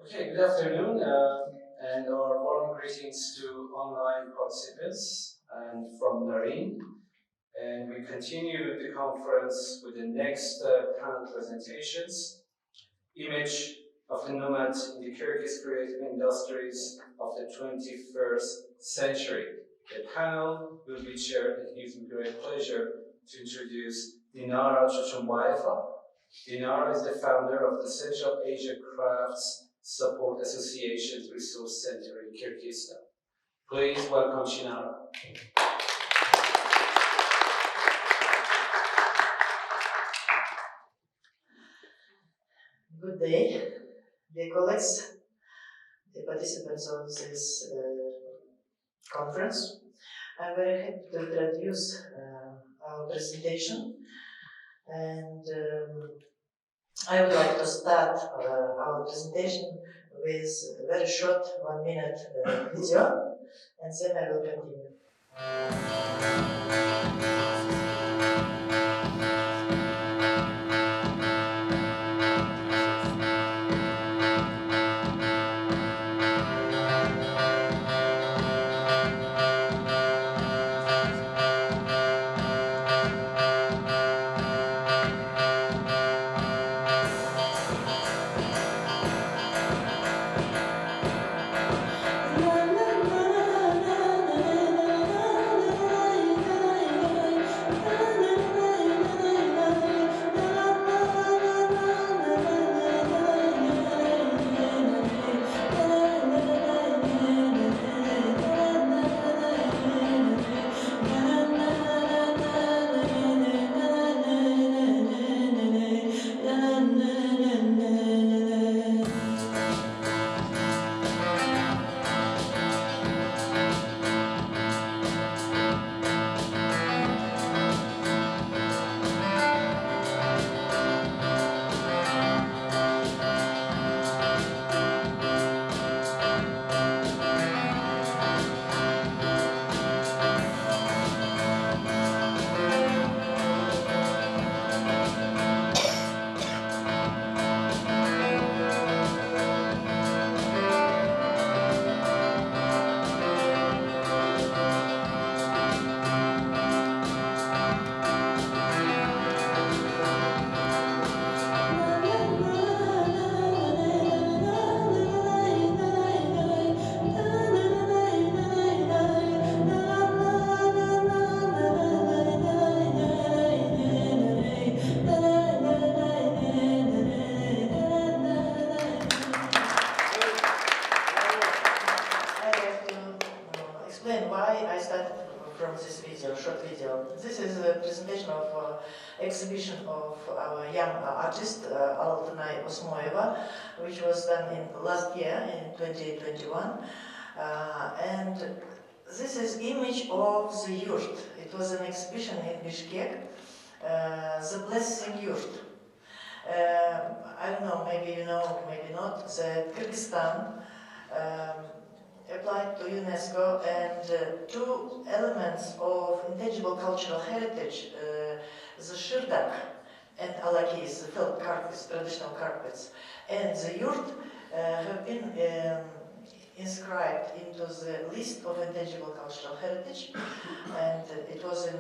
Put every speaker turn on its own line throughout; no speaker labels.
Okay, good afternoon, and our warm greetings to online participants and from Nareen. And we continue the conference with the next panel presentations, Image of the Nomad in the Kyrgyz Creative Industries of the 21st Century. The panel will be chaired, it gives me great pleasure to introduce Dinara Chochumbaeva. Dinara is the founder of the Central Asia Crafts Support Association's Resource Center in Kyrgyzstan. Please welcome Dinara.
Good day, dear colleagues, the participants of this conference. I'm very happy to introduce our presentation, and I would like to start our presentation with a very short 1-minute video, and then I will continue. This is a presentation of exhibition of our young artist, Altanay Osmoeva, which was done in last year, in 2021. And this is image of the yurt. It was an exhibition in Bishkek, the Blessing Yurt. I don't know, maybe you know, maybe not, that Kyrgyzstan applied to UNESCO, and two elements of intangible cultural heritage, the shirdak and alakis, the felt carpets, traditional carpets, and the yurt have been inscribed into the list of intangible cultural heritage, and it was in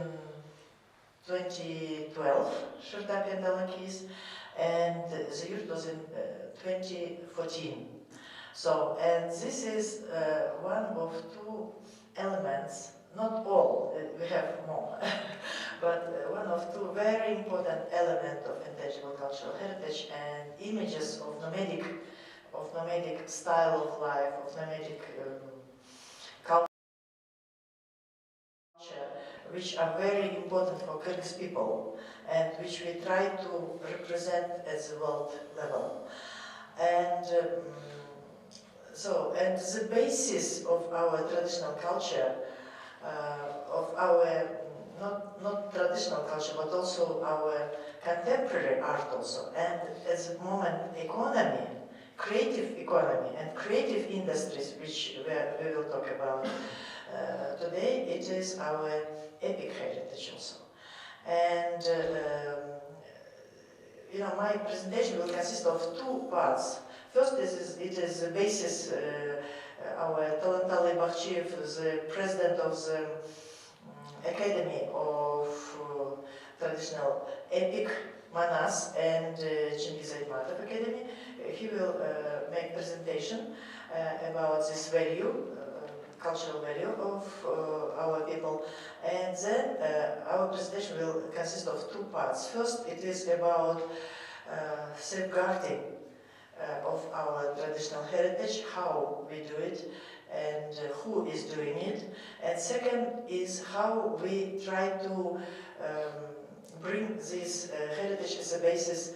2012, shirdak and alakis, and the yurt was in 2014. So, and this is one of two elements, not all, we have more, but one of two very important elements of intangible cultural heritage and images of nomadic style of life, of nomadic culture, which are very important for Kyrgyz people and which we try to represent at the world level. And and the basis of our traditional culture, of our not traditional culture, but also our contemporary art also, and at the moment economy, creative economy and creative industries, which we will talk about today, it is our epic heritage also. And my presentation will consist of two parts. First, it is the basis. Our Talant Bakhchiev, the president of the Academy of Traditional Epic Manas and Chingiz Aytmatov Academy, he will make presentation about this value, cultural value of our people. And then our presentation will consist of two parts. First, it is about safeguarding of our traditional heritage, how we do it, and who is doing it. And second is how we try to bring this heritage as a basis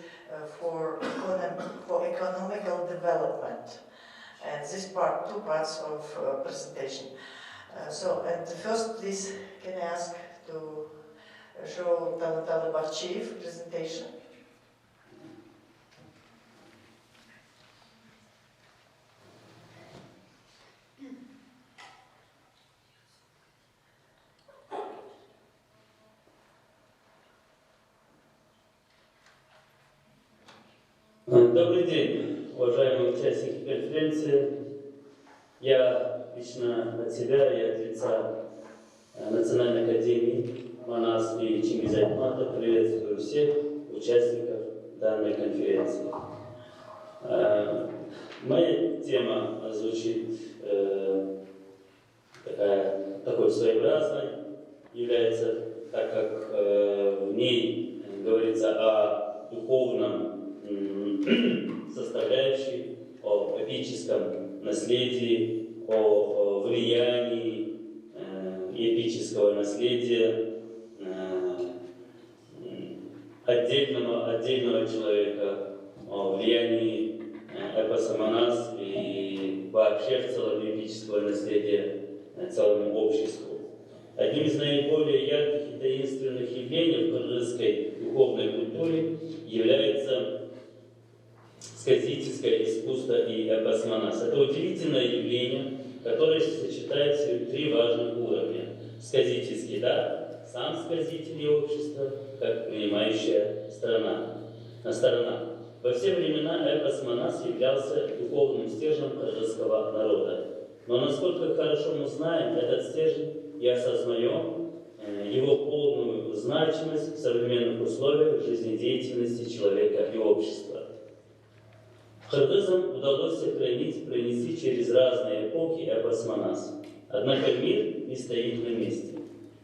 for economical development. And this part, two parts of presentation. And first, please, can I ask to show Talant Bakhchiev presentation?
Добрый день, уважаемые участники конференции. Я лично от себя и от лица Национальной академии Манас и Чингиз Айтматов приветствую всех участников данной конференции. Моя тема звучит такой своеобразной, является, так как в ней говорится о духовном составляющей, о эпическом наследии, о влиянии эпического наследия отдельного человека, о влиянии эпоса Манас и вообще в целом эпического наследия целому обществу. Одним из наиболее ярких и таинственных явлений в кыргызской духовной культуре является сказительское искусство и эпос Манас. Это удивительное явление, которое сочетает в себе три важных уровня. Сказительский дар, сам сказитель и общество, как принимающая сторона. Во все времена эпос Манас являлся духовным стержнем кыргызского народа. Но насколько хорошо мы знаем этот стержень и осознаем его полную значимость в современных условиях жизнедеятельности человека и общества. Кыргызам удалось сохранить, пронести через разные эпохи эпос Манас. Однако мир не стоит на месте.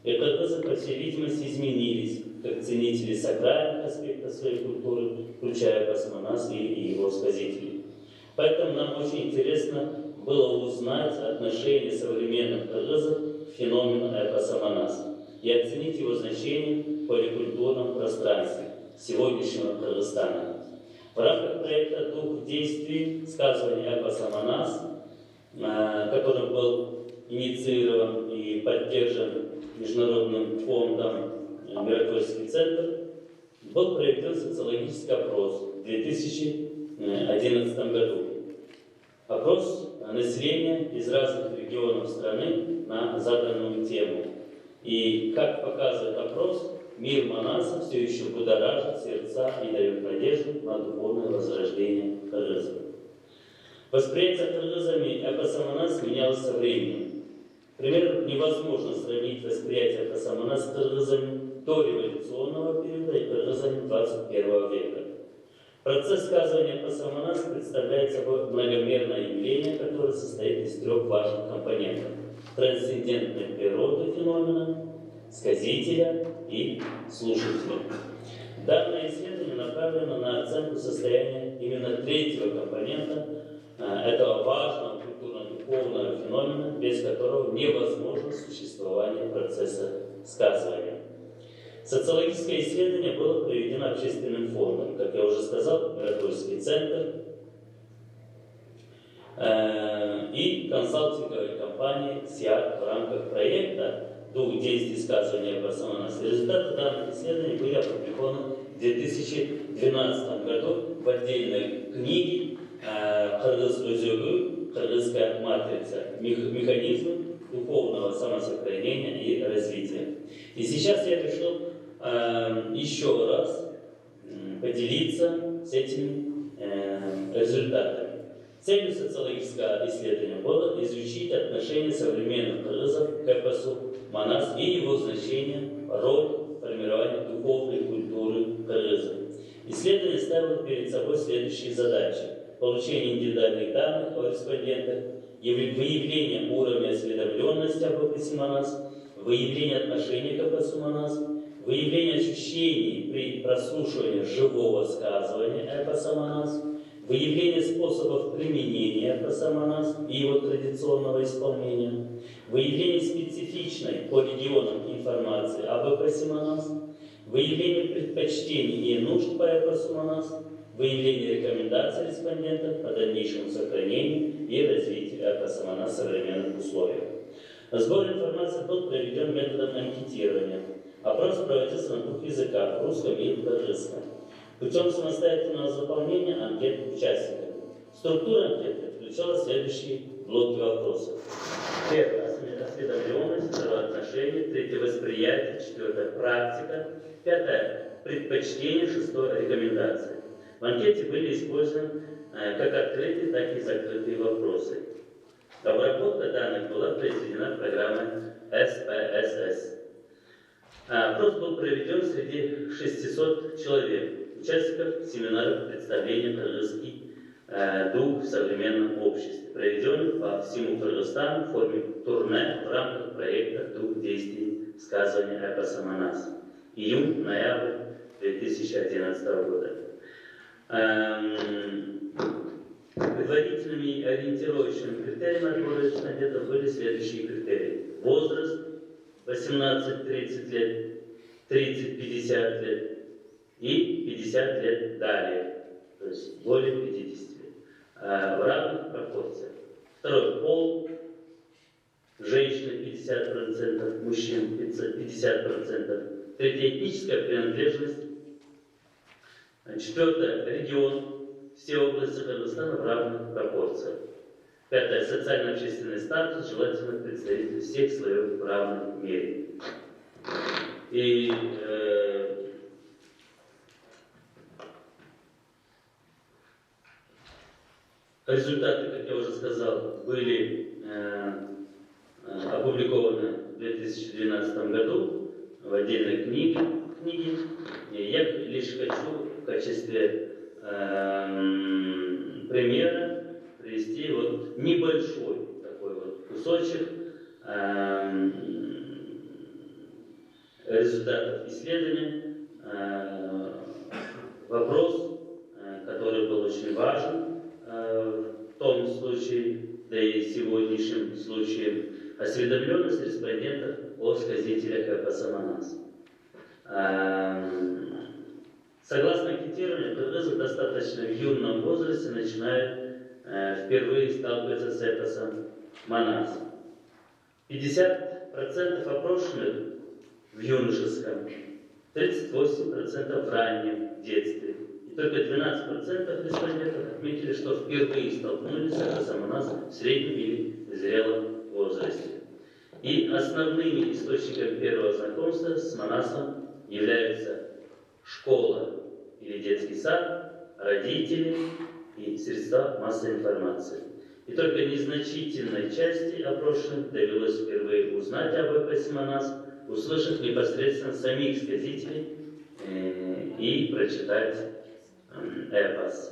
И кыргызы, по всей видимости, изменились, как ценители сакральных аспектов своей культуры, включая эпос Манас и его сказителей. Поэтому нам очень интересно было узнать отношение современных кыргызов к феномену эпоса Манас и оценить его значение в поликультурном пространстве сегодняшнего Кыргызстана. В рамках проекта «Дух действий» сказывания эпоса Манас, который был инициирован и поддержан Международным фондом «Миротворческий центр», был проведен социологический опрос в 2011 году. Опрос населения из разных регионов страны на заданную тему. И, как показывает опрос, мир Манаса все еще будоражит сердца и дает надежду на духовное возрождение кыргызов. Восприятие кыргызами эпоса Манас менялось со временем. К примеру, невозможно сравнить восприятие эпоса Манас с кыргызами до революционного периода и кыргызами 21 века. Процесс сказывания эпоса Манас представляет собой многомерное явление, которое состоит из трех важных компонентов: трансцендентной природы феномена, сказителя и слушателя. Данное исследование направлено на оценку состояния именно третьего компонента этого важного культурно-духовного феномена, без которого невозможно существование процесса сказывания. Социологическое исследование было проведено общественным фондом, как я уже сказал, Миротворческий центр и консалтинговой компанией СИАК в рамках проекта «Дух действий сказывания эпоса Манас». Результаты данных исследований были опубликованы в 2012 году в отдельной книге «Кыргыз өзөгү. Кыргызская матрица. Механизмы духовного самосохранения и развития». И сейчас я решил еще раз поделиться с этими результатами. Целью социологического исследования было изучить отношение современных кыргызов к эпосу Манас и его значение, роль в формировании духовной культуры кыргызов. Исследование ставило перед собой следующие задачи: получение индивидуальных данных о респондентах, выявление уровня осведомленности об эпосе Манас, выявление отношения к эпосу Манас, выявление ощущений при прослушивании живого сказывания эпоса Манас, выявление способов применения эпоса Манас и его традиционного исполнения, выявление специфичной по регионам информации об эпосе Манас, выявление предпочтений и нужд по эпосу Манас, выявление рекомендаций респондентов по дальнейшему сохранению и развитию эпоса Манас в современных условиях. Сбор информации был проведен методом анкетирования. Опрос проводился на двух языках – русском и кыргызском. Путем самостоятельного заполнения анкет участниками. Структура анкеты включала следующие блоки вопросов. Первое – осведомленность, второе – отношение, третье – восприятие, четвертое – практика, пятое – предпочтение, шестое – рекомендации. В анкете были использованы как открытые, так и закрытые вопросы. Обработка данных была произведена программой СПСС. Опрос был проведен среди 600 человек, участников семинаров представления «Кыргызский дух в современном обществе», проведенных по всему Кыргызстану в форме турне в рамках проекта «Дух действий сказывания эпоса Манас». Июнь-ноябрь 2011 года. Предварительными и ориентировочными критериями отбора респондентов были следующие критерии: возраст 18-30 лет, 30-50 лет и 50 лет далее, то есть более 50 лет, в равных пропорциях. Второй — пол, женщины 50%, мужчин 50%. Третья — этническая принадлежность. Четвертое — регион. Все области Кыргызстана в равных пропорциях. Пятое — социально-общественный статус, желательно представителей всех слоев в равной мере. И результаты, как я уже сказал, были опубликованы в 2012 году в отдельной книге. Я лишь хочу в качестве примера привести вот небольшой такой вот кусочек результатов исследования. Вопрос, который был очень важен в том случае, да и в сегодняшнем случае, осведомленность респондентов о сказителях эпоса Манас. Согласно анкетированию, кыргызы достаточно в юном возрасте начинают впервые сталкиваться с эпосом Манас. 50% опрошенных в юношеском, 38% в раннем детстве. И только 12% респондентов отметили, что впервые столкнулись с эпосом Манас в среднем или зрелом возрасте. И основными источниками первого знакомства с Манасом являются школа или детский сад, родители и средства массовой информации. И только незначительной части опрошенных довелось впервые узнать об эпосе Манас, услышав непосредственно самих сказителей и прочитать эпос.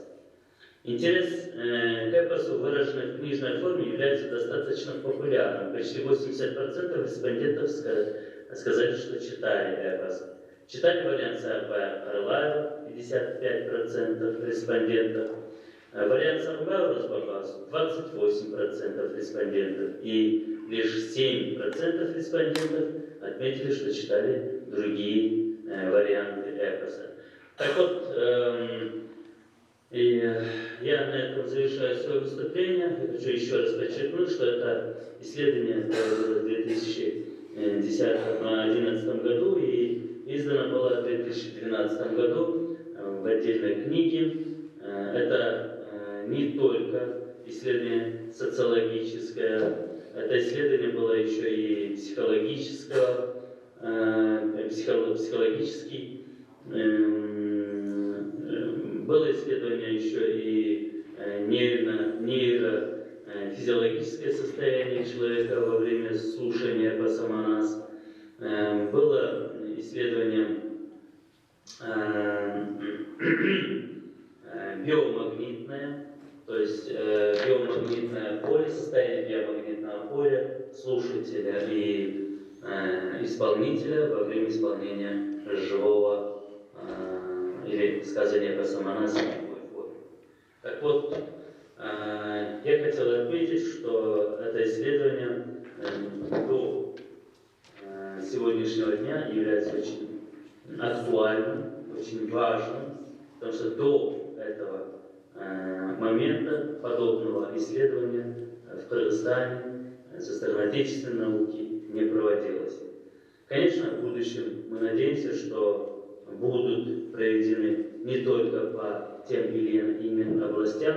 Интерес к эпосу, выраженный в книжной форме, является достаточно популярным. Почти 80% респондентов сказали, что читали эпос. Читали вариант Сарбая Арлаева, 55% респондентов. Вариант Сарбая Розбабасу, 28% респондентов. И лишь 7% респондентов отметили, что читали другие варианты эпоса. Так вот, и я на этом завершаю свое выступление. Я хочу еще раз подчеркнуть, что это исследование проводилось в 2011 году и издано было в 2012 году в отдельной книге. Это не только исследование социологическое, это исследование было еще и психологический. Было исследование еще и нейрофизиологическое состояние человека во время слушания эпоса Манас. Было исследование биомагнитное, то есть биомагнитное поле, состояние биомагнитного поля слушателя и исполнителя во время исполнения живого или сказания эпоса Манас в любой форме. Так вот, я хотел отметить, что это исследование до сегодняшнего дня является очень актуальным, очень важным, потому что до этого момента подобного исследования в Кыргызстане со стороны отечественной науки не проводилось. Конечно, в будущем мы надеемся, что будут проведены не только по тем или иным областям,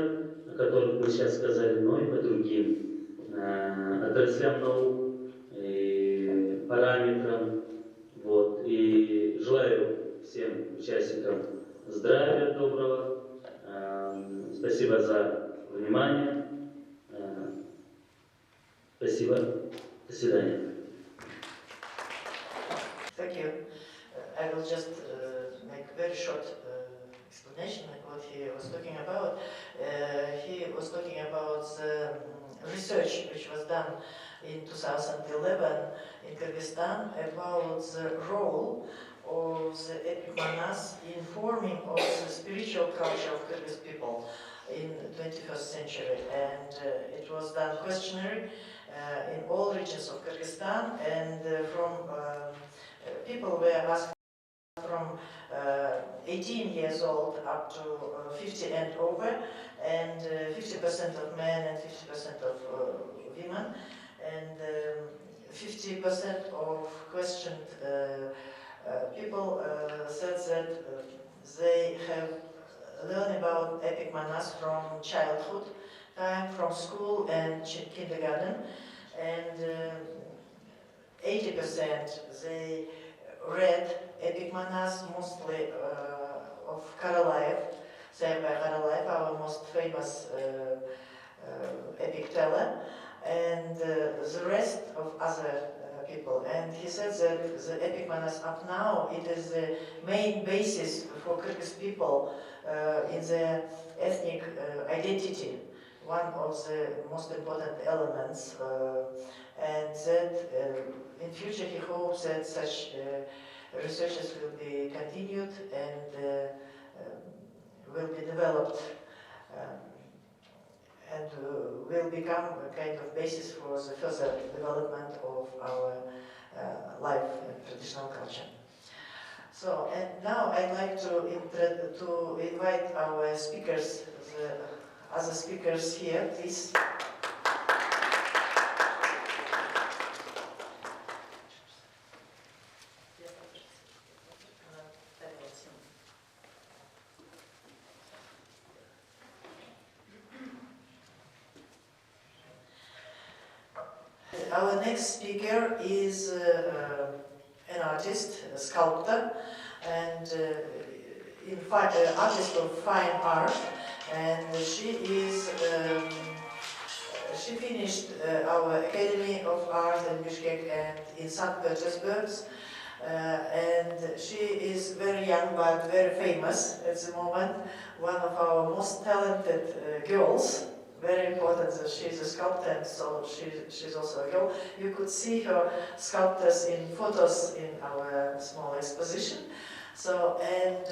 о которых мы сейчас сказали, но и по другим отраслям наук и параметрам. Вот. И желаю всем участникам здравия доброго. Спасибо за внимание. Спасибо. До свидания.
Thank you. I will just make a very short explanation of what he was talking about. He was talking about the research which was done in 2011 in Kyrgyzstan about the role of the Epic Manas in forming of the spiritual culture of Kyrgyz people in the 21st century. And it was done questionnaire in all regions of Kyrgyzstan, and from people were asked from 18 years old up to 50 and over, and 50% of men and 50% of women, and 50% of questioned people said that they have learned about Epic Manas from childhood time, from school and kindergarten, and 80% they read Epic Manas, mostly of Karalaev, sang by Karalaev, our most famous epic teller, and the rest of other people. And he said that the Epic Manas up now, it is the main basis for Kyrgyz people in their ethnic identity, one of the most important elements, and that in future he hopes that such researches will be continued and will be developed and will become a kind of basis for the further development of our life and traditional culture. So, and now I'd like to invite our speakers, the other speakers here, please. Our next speaker is an artist, a sculptor, and in fact, an artist of fine art. And she is she finished our Academy of Art in Bishkek and in St. Petersburg. And she is very young but very famous at the moment. One of our most talented girls. Very important that she's a sculptor, and so she's also a girl. You could see her sculptures in photos in our small exposition. So, and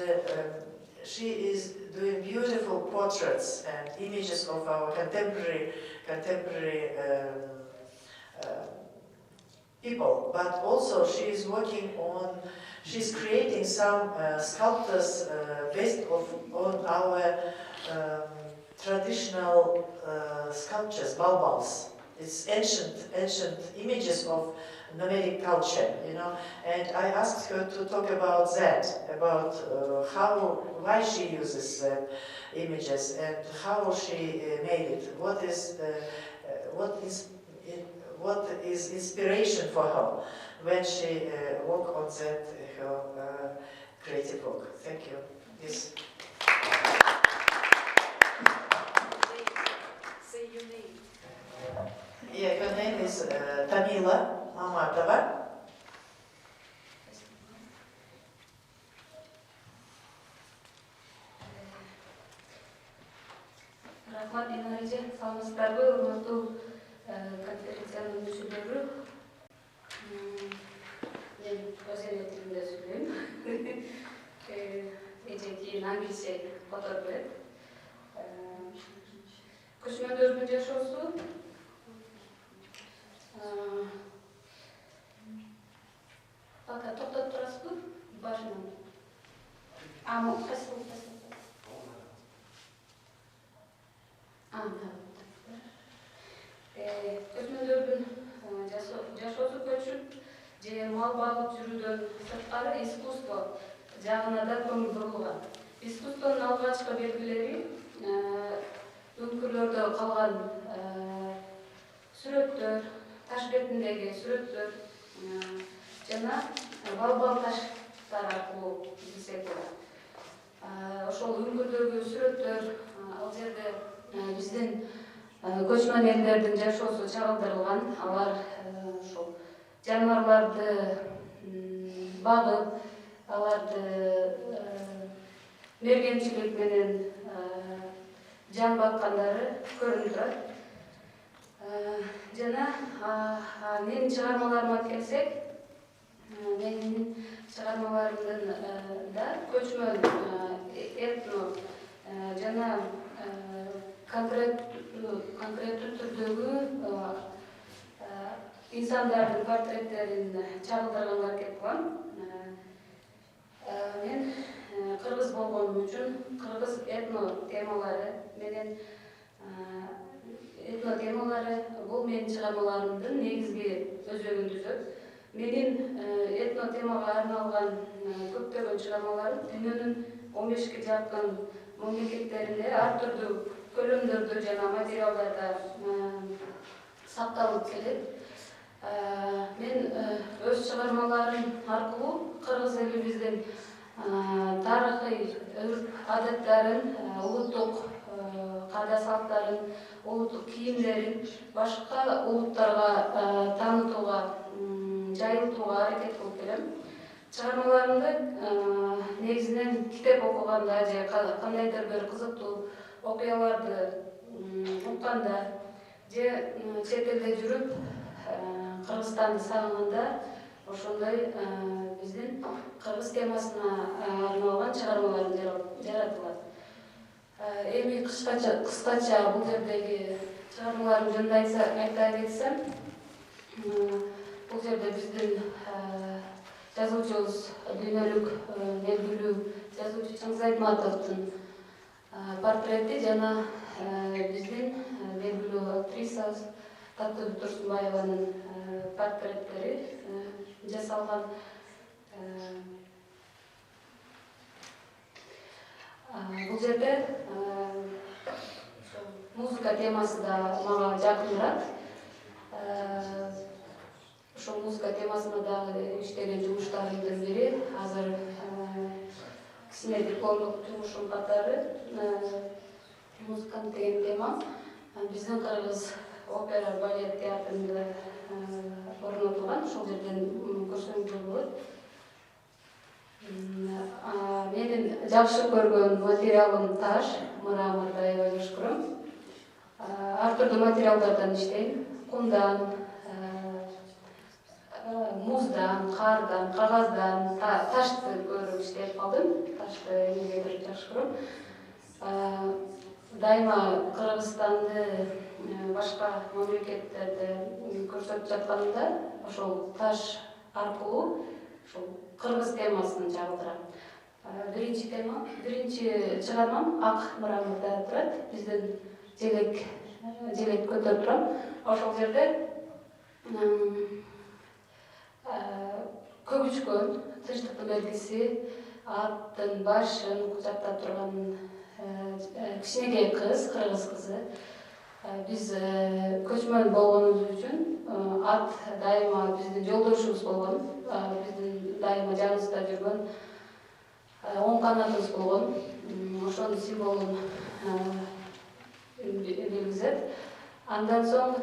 she is doing beautiful portraits and images of our contemporary people. But also she is working on, she's creating some sculptures based on our traditional sculptures, balbals. It's ancient images of nomadic culture, you know. And I asked her to talk about that, about why she uses images and how she made it. What is inspiration for her when she worked on that her creative work. Thank you. Yes. Yeah, your name is Tamila Mamatova.
Рахмат Инариже, саламатсыздарбы, урматтуу конференциянын мүчөлөрү. Мен өз эле тилимде сүйлөйм. Эжеки англисче которуп берет. Көчмөндөрдүн жашоосу пока токтоп турасызбы? Башынан. Кайсы көчмөндөрдүн жашоосу көчүп же мал багып жүрүүдөн сырткары искусство жагына да көңүл бурулган. Искусствонун алгачкы белгилери өңкүрлөрдө калган сүрөттөр, таш бетиндеги сүрөттөр жана балбал таштар аркылуу билсек болот. Ошол өңкүрдөгү сүрөттөр ал жерде биздин көчмөн элдердин жашоосу чагылдырылган. Алар ошол жаныбарларды багып, аларды мергенчилик менен жан баккандары көрүнүп турат. Жана менин чыгармаларыма келсек, менин чыгармаларымда көчмөн, этно жана конкреттүү түрдөгү инсандардын портреттерин чагылдырганга аракет кылам. Мен кыргыз болгонум үчүн кыргыз этно темалары бул менин чыгармаларымдын негизги өзөгүн түзөт. Менин этно темага арналган көптөгөн чыгармаларым дүйнөнүн 15ке жакын мамлекеттеринде ар түрдүү көлөмдөрдө жана материалдарда сакталып келет. Мен өз чыгармаларым аркылуу кыргыз элибиздин тарыхый адаттарын, улуттук каада салттарын, улуттук кийимдерин башка улуттарга таанытууга, жайылтууга аракет кылып келем. Чыгармаларымды негизинен китеп окуганда же кандайдыр бир кызыктуу окуяларды укканда же чет элде жүрүп Кыргызстанды сагынганда ошондой биздин кыргыз темасына арналган чыгармаларым жаратылат. Эми кыскача бул жердеги чыгармаларым жөнүндө айта кетсем, бул жерде биздин жазуучубуз дүйнөлүк белгилүү жазуучу Чыңгыз Айтматовдун портрети жана биздин белгилүү актрисабыз Таттыбү Турсунбаеванын портреттери жасалган. Бул жерде музыка темасы да мага жакыныраак. Ошол музыка темасына дагы иштеген жумуштарымдын бири азыр кичине дипломдук жумушум катары музыкант деген тема биздин кыргыз опера балет театрында орнотулган. Ошол жерден көрсөңүздөр болот. Менин жакшы көргөн материалым таш, мраморду аябай жакшы көрөм. Ар түрдүү материалдардан иштейм. Кумдан, муздан, кардан, кагаздан, ташты көрүп иштеп калдым. Ташты эмнегедир жакшы көрөм. Дайыма Кыргызстанды башка мамлекеттерде көрсөтүп жатканымда ошол таш аркылуу ошол кыргыз темасын чагылдырам. Биринчи чыгармам ак мрамордо турат. Биздин желек көтөрүп турам. Ошол жерде көгүчкөн тынчтыктын белгиси, аттын башын кучактап турган кичинекей кыз, кыргыз кызы. Биз көчмөн болгонубуз үчүн ат дайыма биздин жолдошубуз болгон, биздин дайыма жаныбызда жүргөн оң канатыбыз болгон. Ошонун символун белгизет. Андан соң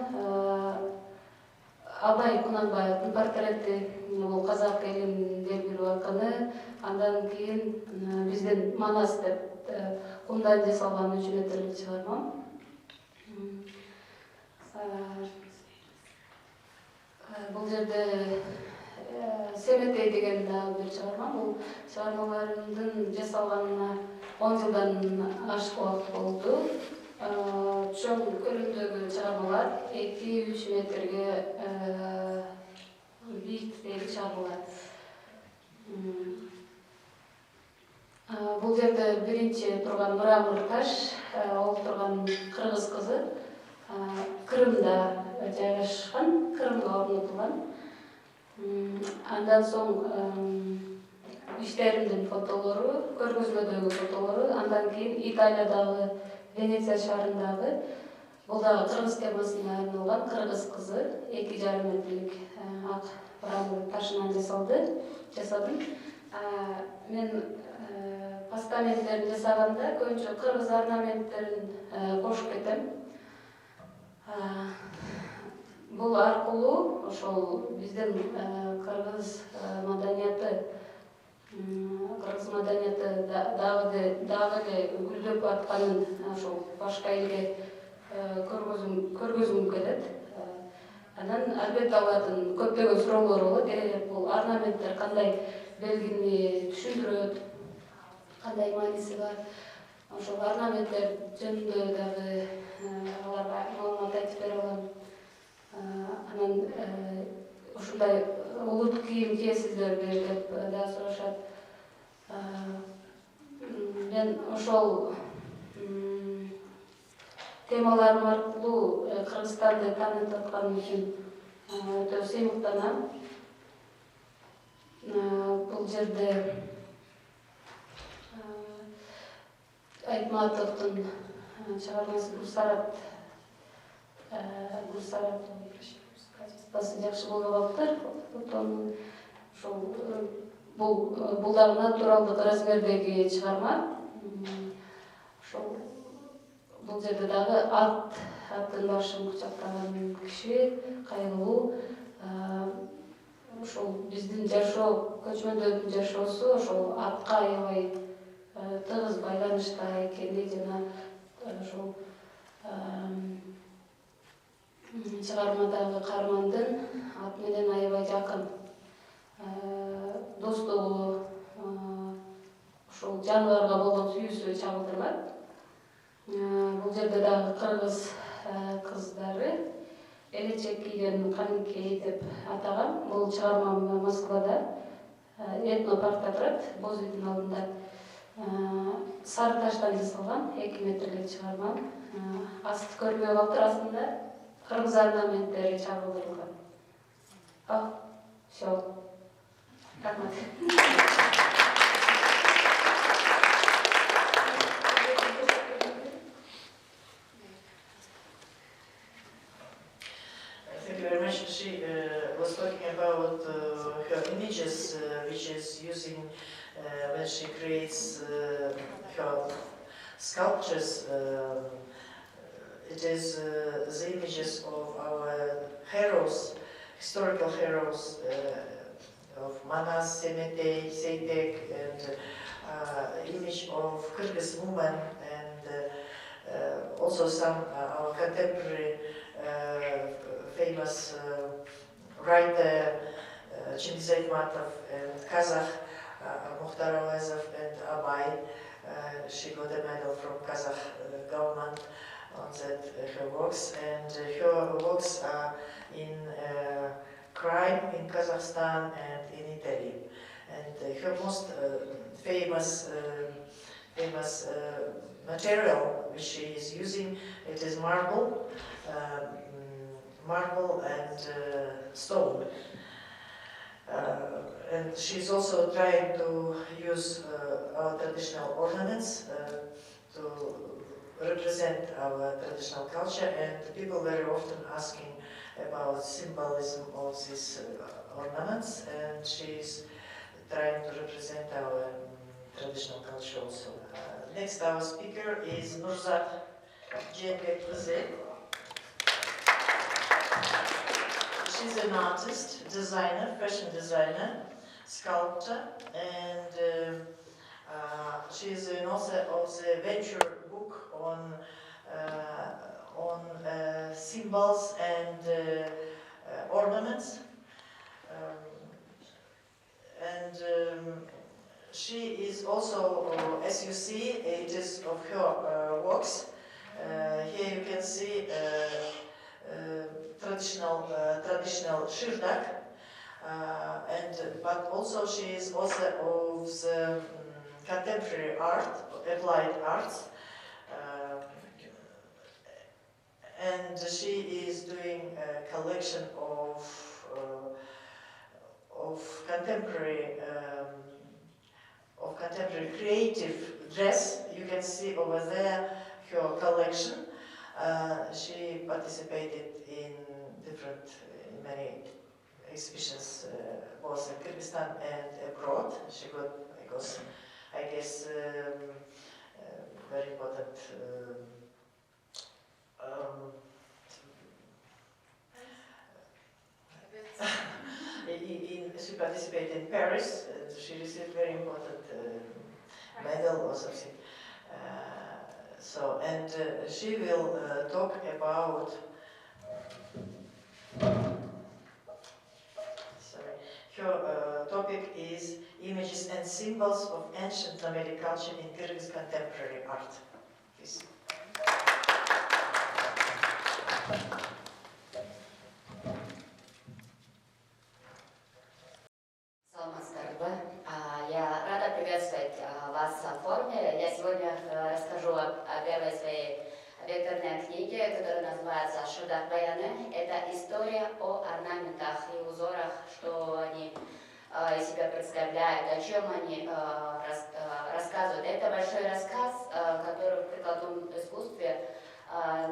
Абай Кунанбаевдың портрети, бул казак элинин белгилүү акыны. Андан кийин биздин Манас деп кумдан жасалган 3 метрлик чыгарма. Бул жерде Семетей деген дагы бир чыгарма. Бул чыгармаларымдын жасалганына 10 жылдан ашык убакыт болду. Чоң көлөмдөгү чыгармалар 2-3 метрге бийиктиктеги чыгармалар. Бул жерде биринчи турган мрамор таш, ол турган кыргыз кызы Крымда жайгашкан, Крымга орнотулган. Андан соң иштеримдин фотолору, көргөзмөдөгү фотолору, андан кийин Италиядагы Венеция шаарындагы, бул дагы кыргыз темасына арналган кыргыз кызы 2,5 метрлик ак мрамор ташынан жасадым. Мен постаменттерин жасаганда көбүнчө кыргыз орнаменттерин кошуп кетем. Бул аркылуу ошол биздин кыргыз маданияты дагы эле гүлдөп атканын ошол башка элге көргөзгүм келет. Анан албетте алардын көптөгөн суроолору болот. Бул орнаменттер кандай белгини түшүндүрөт, кандай мааниси бар. Ошол орнаменттер жөнүндө дагы аларга маалымат айтып бере алам. Анан ушундай улут кийим кийесиздерби деп да сурашат. Мен ошол темаларым аркылуу Кыргызстанды таанытып атканым үчүн өтө сыймыктанам. Бул жерде Айтматовдун чыгармасы Гүлсарат газетасы жакшы болуп калыптыр. Ошол бул дагы натуралдык размердеги чыгарма. Ошол бул жерде дагы аттын башын кучактаган киши кайгылуу. Ошол биздин жашоо, көчмөндөрдүн жашоосу ошол атка аябай тыгыз байланышта экени жана ошол чыгармадагы каармандын ат менен аябай жакын достугу, ошол жаныбарга болгон сүйүүсү чагылдырылат. Бул жерде дагы кыргыз кыздары элечек кийген каникей деп атаган. Бул чыгармам Москвада этнопаркта турат, боз үйдүн алдында. Сары таштан жасалган 2 метрлик чыгарма. Асты көрбөй калыптыр, астында кыргыз орнаменттери чагылдырылган. Всё. Рахмат.
Thank you very much. She was talking about her images, which is using when she creates her sculptures. It is the images of our heroes, historical heroes of Manas, Semetey, Seytek, and image of Kyrgyz woman, and also some our contemporary famous writer Chingiz Aytmatov, and Kazakh Mukhtar Awazov and Abay. She got a medal from Kazakh government on that her works, and her works are in crime in Kazakhstan and in Italy. And her most famous material which she is using, it is marble and stone. And she's also trying to use our traditional ornaments to represent our traditional culture, and people very often asking about symbolism of these ornaments, and she's trying to represent our traditional culture also. Next, our speaker is Nurzat Cengiz. She's an artist, designer, fashion designer, sculptor, and she's an author of the venture book on symbols and ornaments. She is also, as you see, it is of her works. Here you can see traditional shirdak, but also she is author of the contemporary art, applied arts, and she is doing a collection of contemporary creative dress. You can see over there her collection. She participated in many exhibitions, both in Kyrgyzstan and abroad. She got, I guess, very important. She participated in Paris. She received very important medal or something. She will talk about. Her topic is images and symbols of ancient nomadic culture in Kyrgyz contemporary art. Please.
Я рада приветствовать вас в форуме. Я сегодня расскажу о первой своей векторной книге, которая называется «Шырдак баяны». Это история о орнаментах и узорах, что они из себя представляют, о чем они рассказывают. Это большой рассказ, который в прикладном искусстве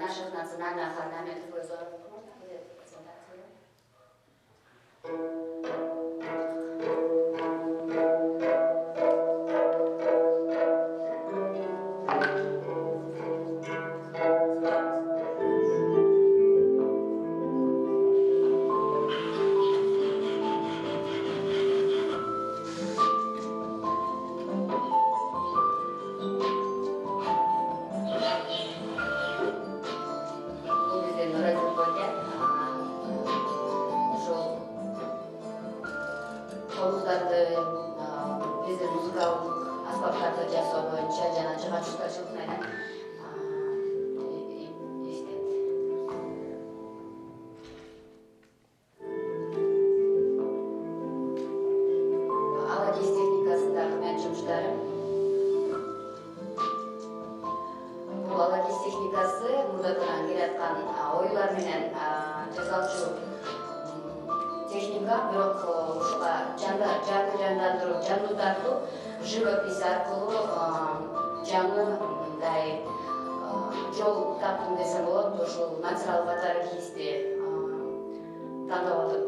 наших национальных орнаментов и узоров. Живопись аркылуу жаңы мындай жол таптым десем болот. Ушул материал катары кийизди тандап атып.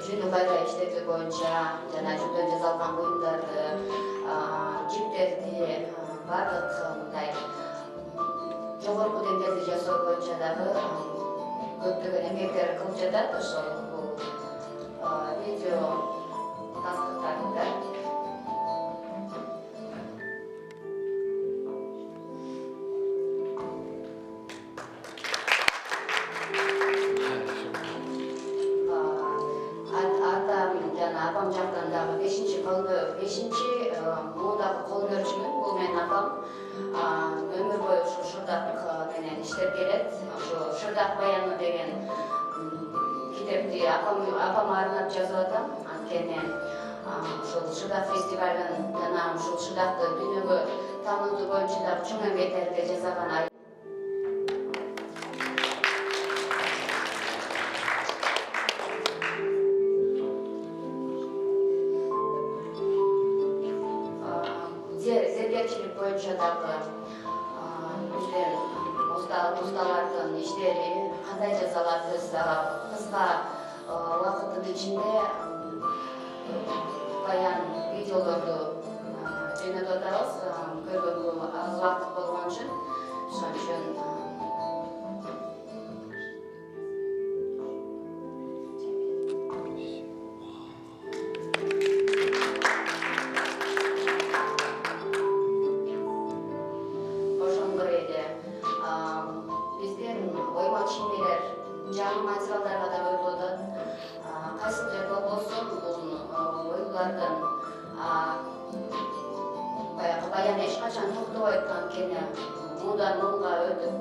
Жүнү кайра иштетүү боюнча жана жүндөн жасалган буюмдарды, жиптерди, бардык мындай жогорку деңгээлде жасоо боюнча дагы көптөгөн эмгектер кылып жатат. Ошол бул видео тастыктарында. Апам жактан дагы 5-чи муундагы кол өнөрчүмүн. Бул менин апам өмүр бою ушу шырдак менен иштеп келет. Ошо «Шырдак баяны» деген китепти апама арнап жазып атам. Анткени ушул шырдак фестивалын жана ушул шырдакты дүйнөгө таанытуу боюнча дагы чоң эмгектерди жасаган. Зергерчилик боюнча дагы биздин усталардын иштери кандай жасалат, кыска убакыттын ичинде баян видеолорду жөнөтүп жатабыз. Көргөнгө аз убакыт болгон үчүн. Ошон үчүн ошондор эле биздин ойма чиймелер жаңы материалдарга да өтүп атат. Кайсы жерде болбосун бул оюлардын баягы баян эч качан токтобойт анткени муудан муунга өтүп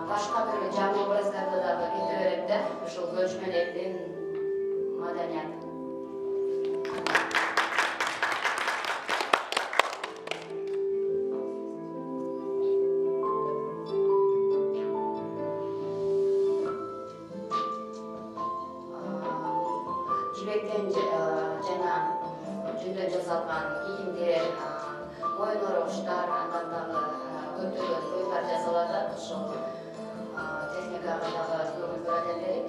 башка бир жаңы образдарды дагы кете берет да ушул көчмөн элдин маданияты. Жибектен жана жүндөн жасалган кийимдер, моюн ороочтар, андан дагы көптөгөн оюлар жасалат. Ошол техникага дагы көңүл бөлө берелик.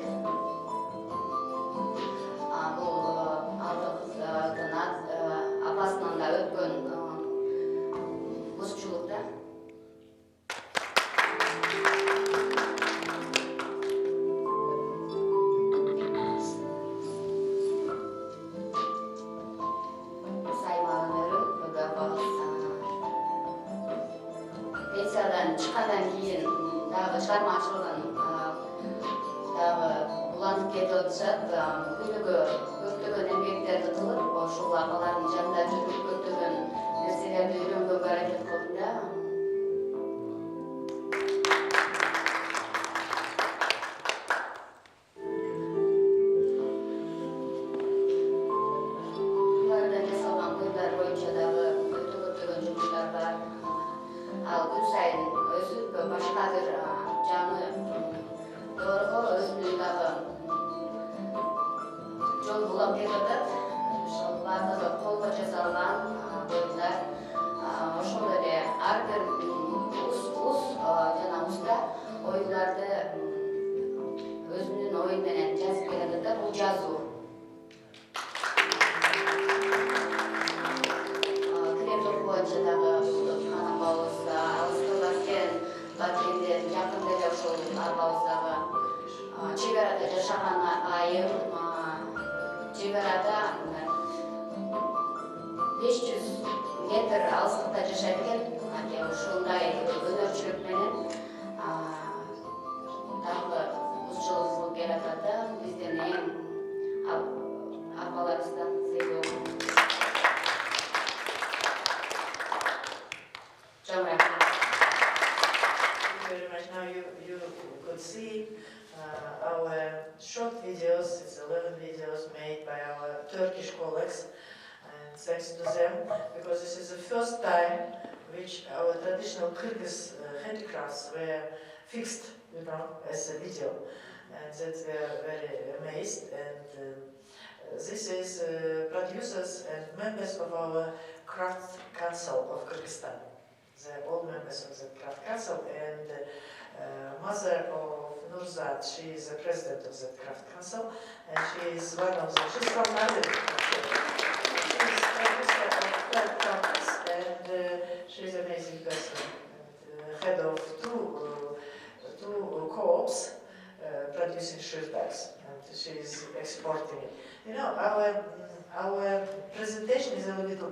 Бул алты кыздын апасынан да өткөн бузчулукта. Пенсиядан чыккандан кийин дагы чыгармачылыгын дагы улантып кетип атышат. Күнүгө көптөгөн эмгектерди кылып, ошол апалардын жанында жүрүп көптөгөн нерселерди үйрөнгөнгө аракет кылдым да. Булардан жасалган оюлар боюнча дагы өтө көптөгөн жумуштар бар. Ал күн сайын өсүп башка бир жаңы доорго өзүнүн дагы жол булап кетип атат. Ошол баардыгы колго жасалган оюлдар. Ошол эле ар бир жана уста оюларды өзүнүн ою менен жазып келет да. Бул жазуу. Кремдер боюнча дагы арбабыз алыстырылат экен. Батирде жакын эле ошол арбабыз дагы чек арада жашаган айым, чек арада 500 метр алыстыкта жашайт экен. Ушундай өнөрчүлүк менен дагы бузчулук келатат да. Биздин эң апаларыбыздан себеби.
Thank you very much. Now you could see our short videos. It's 11 videos made by our Turkish colleagues, and thanks to them, because this is the first time which our traditional Kyrgyz handicrafts were fixed, as a video, and that we are very amazed. And this is producers and members of our Craft Council of Kyrgyzstan. They're all members of the Craft Council, and mother of Nurzat, she is the president of the Craft Council, and she is one of the, she's from Narvik. She's producer of 12 companies, and she's an amazing person, and head of two co-ops producing shirt bags, and she is exporting it. Our presentation is a little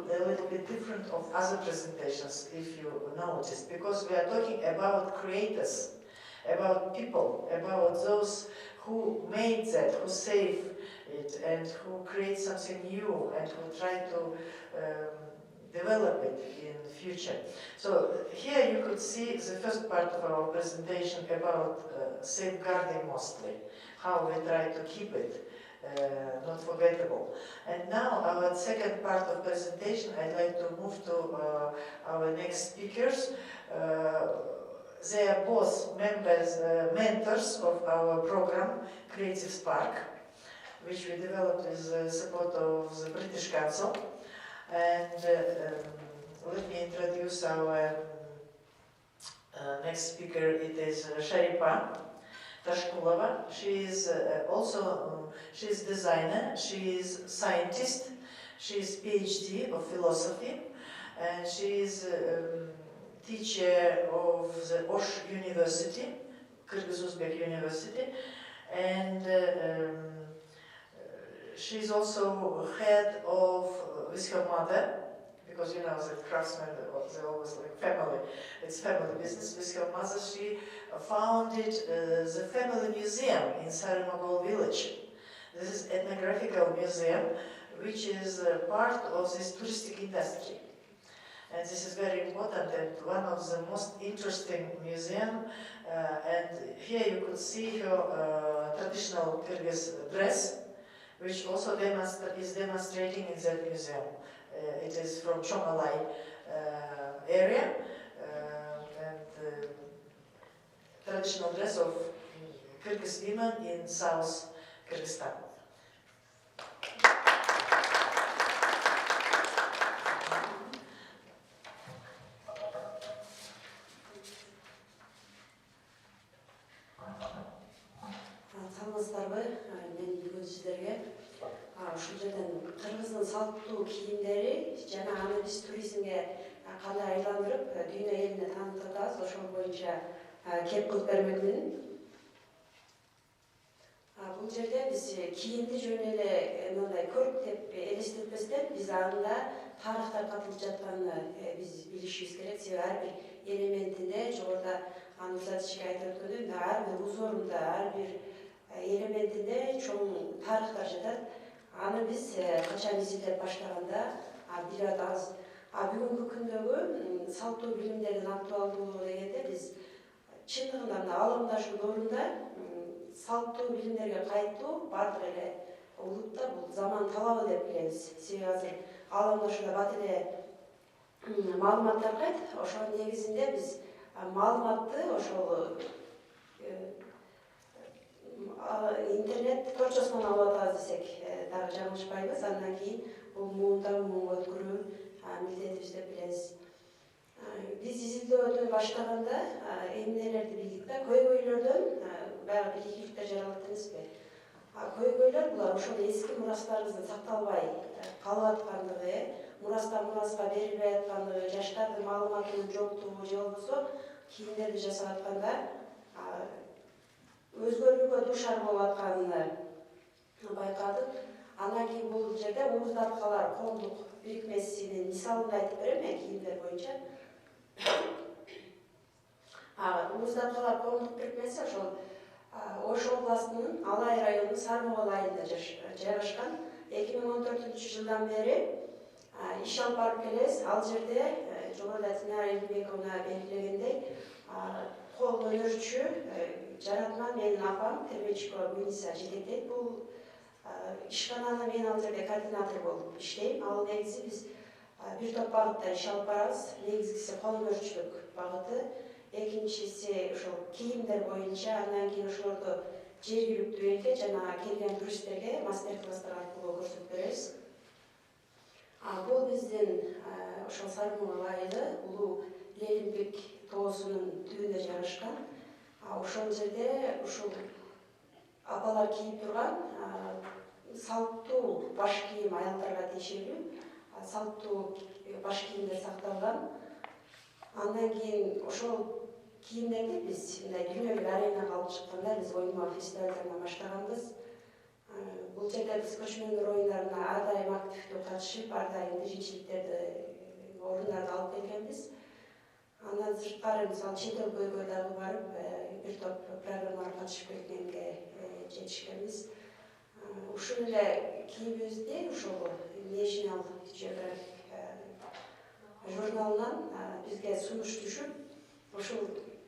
bit different of other presentations, if you notice, because we are talking about creators, about people, about those who made that, who save it, and who create something new, and who try to develop it in the future. So here you could see the first part of our presentation about safeguarding mostly, how we try to keep it not forgettable. And now our second part of presentation, I'd like to move to our next speakers. They are both members, mentors of our program, Creative Spark, which we developed with the support of the British Council. And let me introduce our next speaker. It is Sharipa Tashkulova. She is she is designer, she is scientist, she is PhD of philosophy, and she is teacher of the Osh University, Kyrgyz Uzbek University, and she's also head of with her mother, because you know the craftsmen, they always like family, it's family business. With her mother, she founded the family museum in Sarymogol village. This is ethnographical museum, which is part of this touristic industry. And this is very important and one of the most interesting museum. And here you could see her traditional Kyrgyz dress, which also is demonstrating in that museum. It is from Chomalai area, and traditional dress of Kyrgyz women in South Kyrgyzstan.
Саламатсыздарбы, мен бүгүн сиздерге ушул жерден кыргыздын салттуу кийимдери жана аны биз туризмге кандай айландырып дүйнө элине таанытып атабыз, ошол боюнча кеп кылып бермекмин. Бул жерде биз кийимди жөн эле мындай көрүп деп элестетпестен биз анда тарыхтар катылып жатканын биз билишибиз керек. Себеби ар бир элементинде жогоруда Анусатчик айтып өткөндөй, ар бир узорунда, ар бир элементинде чоң тарыхтар жатат. Аны биз качан изилдеп баштаганда билип атабыз. Бүгүнкү күндөгү салттуу билимдердин актуалдуулугу дегенде биз чындыгында мына аламдаштуу доорунда салттуу билимдерге кайтуу бардык эле улутта бул заман талабы деп билебиз. Себеби азыр аламдашууда бат эле маалымат таркайт. Ошонун негизинде биз маалыматты ошол интернет торчосунан алып атабыз десек дагы жаңылышпайбыз. Андан кийин бул муундан муунга өткөрүү милдетибиз деп билебиз. Биз изилдөөнү баштаганда эмнелерди билдик да, көйгөйлөрдөн баягы билгиликтер жаралат эмеспи? Көйгөйлөр булар ошол эски мурастарыбыздын сакталбай калып аткандыгы, мурастан мураска берилбей аткандыгы, жаштардын маалыматынын жоктугу же болбосо кийимдерди жасап атканда өзгөрүүгө дуушар болуп атканын байкадык. Андан кийин бул жерде Ууздатқалар коомдук бирикмесинин мисалын айтып берем мен кийимдер боюнча. Ууздатқалар коомдук бирикмеси ошол Ош областынын Алай районунун Сармогол айылында жайгашкан. 2014 жылдан бери иш алып барып келебиз. Ал жерде жогоруда Тинара Элбековна белгилегендей кол өнөрчү жаратман менин апам Термечко Гуниса жетектейт. Бул ишкананы мен ал жерде координатор болуп иштейм. Ал негизи биз бир топ багытта иш алып барабыз. Негизгиси кол өнөрчүлүк багыты, экинчиси ошол кийимдер боюнча, андан кийин ошолорду жергиликтүү элге жана келген туристтерге мастер-класстар аркылуу көрсөтүп беребиз. Бул биздин ошол Сарымогол айылы улуу Лелимбек тоосунун түбүндө жайгашкан. Ошол жерде ушул апалар кийип турган салттуу баш кийим аялдарга тиешелүү, салттуу баш кийимдер сакталган. Андан кийин ошол кийимдерди биз мындай дүйнөлүк аренага алып чыкканда биз ойма фестивалдарынан баштаганбыз. Бул жерде биз көчмөндөр оюндарына ар дайым активдүү катышып, ар дайым биринчиликтерди, орундарды алып келгенбиз. Андан сырткары мисалы чет өлкөгө дагы барып, бир топ программаларга катышып келгенге жетишкенбиз. Ушул эле кийимибизди ушул National Geographic журналынан бизге сунуш түшүп, ошол